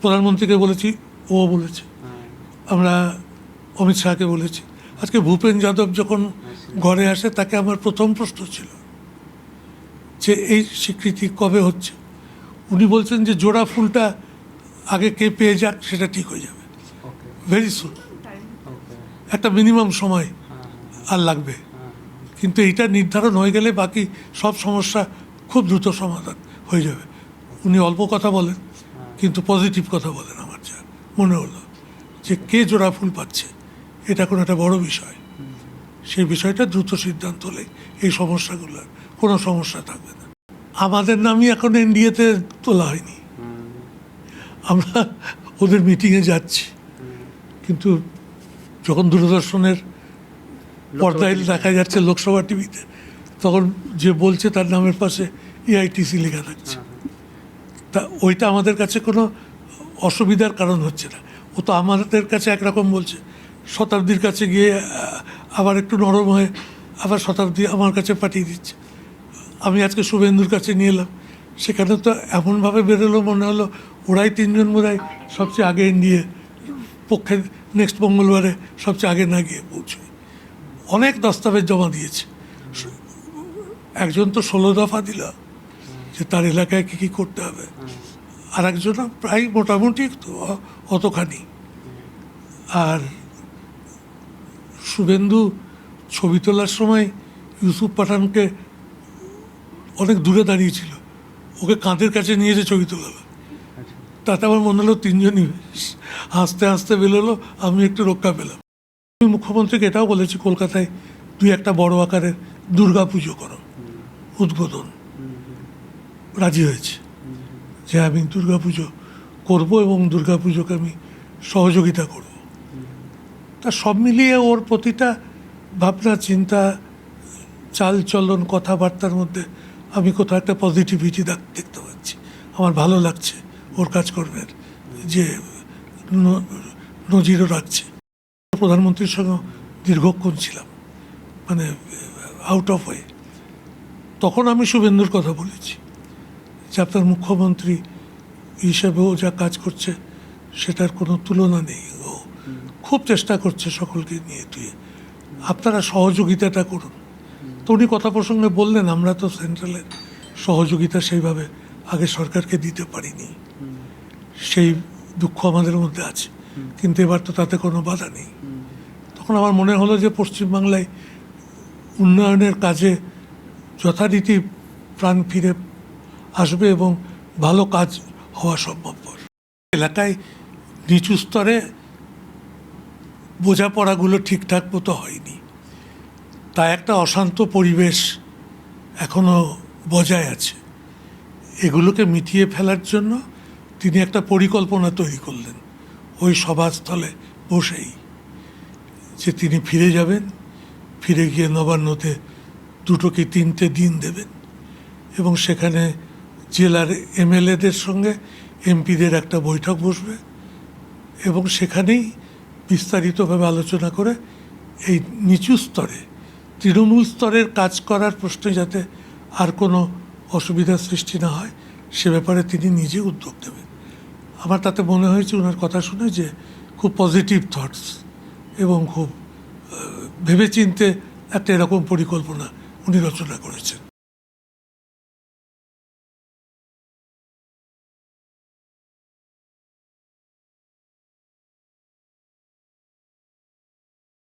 প্রধানমন্ত্রীকে বলেছি, ও বলেছে, আমরা অমিত শাহকে বলেছি। আজকে ভূপেন যাদব যখন ঘরে আসে, তাকে আমার প্রথম প্রশ্ন ছিল যে এই স্বীকৃতি কবে হচ্ছে। উনি বলছেন যে জোড়া ফুলটা আগে কে পেয়ে যাক সেটা ঠিক হয়ে যাবে, ভেরি সুন, একটা মিনিমাম সময় আর লাগবে। কিন্তু এইটা নির্ধারণ হয়ে গেলে বাকি সব সমস্যা খুব দ্রুত সমাধান হয়ে যাবে। উনি অল্প কথা বলেন, কিন্তু পজিটিভ কথা বলেন। আমার যা মনে হলো যে কে জোড়া ফুল পাচ্ছে, এটা কোনো একটা বড় বিষয়। সেই বিষয়টা দ্রুত সিদ্ধান্ত হলে এই সমস্যাগুলোর কোনো সমস্যা থাকবে না। আমাদের নামই এখন এনডিএতে তোলা হয়নি, আমরা ওদের মিটিংয়ে যাচ্ছি। কিন্তু যখন দূরদর্শনের পর্দায় দেখা যাচ্ছে লোকসভা টিভিতে, তখন যে বলছে তার নামের পাশে এআইটিসি লেখা থাকছে। তা ওইটা আমাদের কাছে কোনো অসুবিধার কারণ হচ্ছে না। ও তো আমাদের কাছে একরকম বলছে, শতাব্দীর কাছে গিয়ে আবার একটু নরম হয়ে আবার শতাব্দী আমার কাছে পাঠিয়ে দিচ্ছে। আমি আজকে শুভেন্দুর কাছে নিয়ে এলাম, সেখানে তো এমনভাবে বেরোলো মনে হলো ওরাই তিনজন বোধহয় সবচেয়ে আগে এনডিএ পক্ষে নেক্সট মঙ্গলবারে সবচেয়ে আগে না গিয়ে পৌঁছবে। অনেক দস্তাবেজ জমা দিয়েছে। একজন তো 16 দফা দিল যে তার এলাকায় কী কী করতে হবে, আর একজন প্রায় মোটামুটি অতখানি। আর শুভেন্দু ছবি তোলার সময় ইউসুফ পাঠানকে অনেক দূরে দাঁড়িয়েছিল, ওকে কাঁধের কাছে নিয়ে যে ছবি তোলালো। তাতে আমার মনে হলো তিনজনই হাসতে হাসতে বেরোলো, আমি একটু রক্ষা পেলাম। আমি মুখ্যমন্ত্রীকে এটাও বলেছি, কলকাতায় 2-1 বড় আকারের দুর্গা পুজো করো, উদ্বোধন। রাজি হয়েছে যে আমি দুর্গা পুজো করবো এবং দুর্গা পুজোকে আমি সহযোগিতা করব। তা সব মিলিয়ে ওর প্রতিটা ভাবনা চিন্তা, চাল চলন, কথাবার্তার মধ্যে আমি কোথাও একটা পজিটিভিটি দেখতে পাচ্ছি। আমার ভালো লাগছে ওর কাজকর্মের যে নজিরও রাখছে। প্রধানমন্ত্রীর সঙ্গে দীর্ঘক্ষণ ছিলাম, মানে আউট অফ ওয়ে। তখন আমি শুভেন্দুর কথা বলেছি যে আপনার মুখ্যমন্ত্রী হিসেবেও যা কাজ করছে সেটার কোনো তুলনা নেই। ও খুব চেষ্টা করছে সকলকে নিয়ে তুই, আপনারা সহযোগিতাটা করুন। তো উনি কথা প্রসঙ্গে বললেন, আমরা তো সেন্ট্রালের সহযোগিতা সেইভাবে আগে সরকারকে দিতে পারিনি, সেই দুঃখ আমাদের মধ্যে আছে, কিন্তু এবার তো তাতে কোনো বাধা নেই। তখন আমার মনে হলো যে পশ্চিমবাংলায় উন্নয়নের কাজে যথারীতি প্রাণ ফিরে আসবে এবং ভালো কাজ হওয়া সম্ভবপর। এলাকায় নিচু স্তরে বোঝাপড়াগুলো ঠিকঠাক মতো হয়নি, তা একটা অশান্ত পরিবেশ এখনো বজায় আছে। এগুলোকে মিটিয়ে ফেলার জন্য তিনি একটা পরিকল্পনা তৈরি করলেন ওই সভাস্থলে বসেই, যে তিনি ফিরে যাবেন, ফিরে গিয়ে নবান্নতে 2 কি 3টে দিন দেবেন এবং সেখানে জেলার এমএলএদের সঙ্গে এমপিদের একটা বৈঠক বসবে এবং সেখানেই বিস্তারিতভাবে আলোচনা করে এই নিচু স্তরে, তৃণমূল স্তরের কাজ করার প্রশ্নে যাতে আর কোনো অসুবিধার সৃষ্টি না হয় সে ব্যাপারে তিনি নিজে উদ্যোগ নেবেন। আমার তাতে মনে হয়েছে ওনার কথা শুনে যে খুব পজিটিভ থটস এবং খুব ভেবেচিন্তে একটা এরকম পরিকল্পনা উনি রচনা করেছেন।